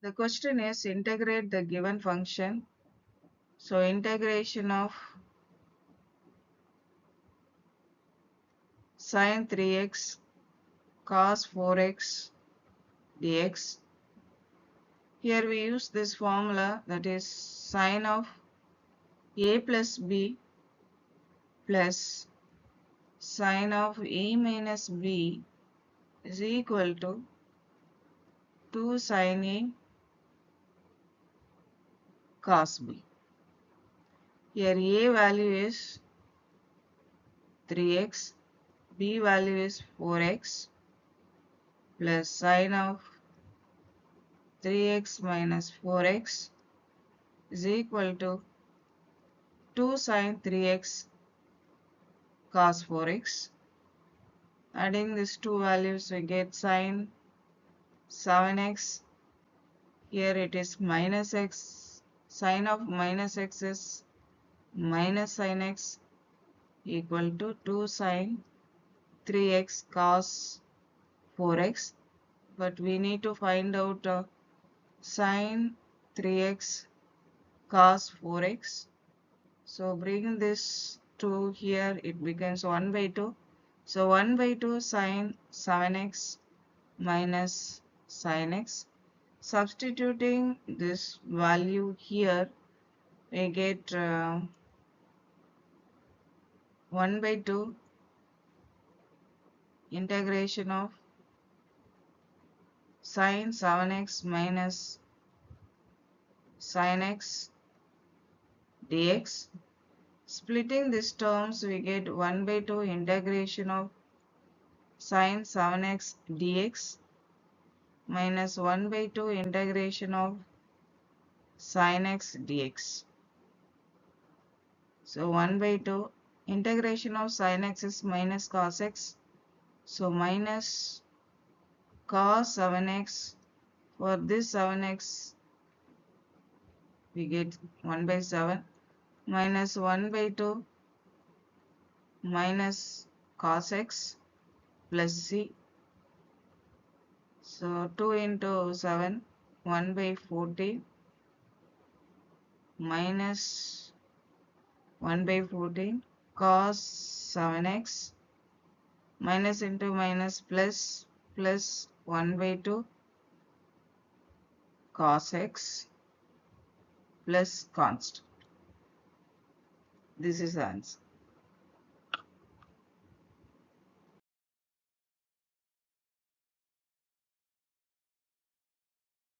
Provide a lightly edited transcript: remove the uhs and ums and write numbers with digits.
The question is integrate the given function. So integration of sine 3x cos 4x dx. Here we use this formula, that is sine of a plus b plus sine of a minus b is equal to 2 sine a cos b. Here a value is 3x, b value is 4x plus sine of 3x minus 4x is equal to 2 sine 3x cos 4x. Adding these two values, we get sine 7x. Here it is minus x. Sine of minus x is minus sine x equal to 2 sine 3x cos 4x. But we need to find out sine 3x cos 4x. So bring this to here, it becomes 1 by 2. So 1 by 2 sine 7x minus sin x. Substituting this value here, we get 1 by 2 integration of sine 7x minus sin x dx. Splitting these terms, we get 1 by 2 integration of sine 7x dx minus 1 by 2 integration of sin x dx. So 1 by 2 integration of sin x is minus cos x. So minus cos 7x. For this 7x, we get 1 by 7 minus 1 by 2 minus cos x plus c. So 2 into 7, 1 by 14 minus 1 by 14 cos 7x minus into minus plus 1 by 2 cos x plus constant. This is the answer.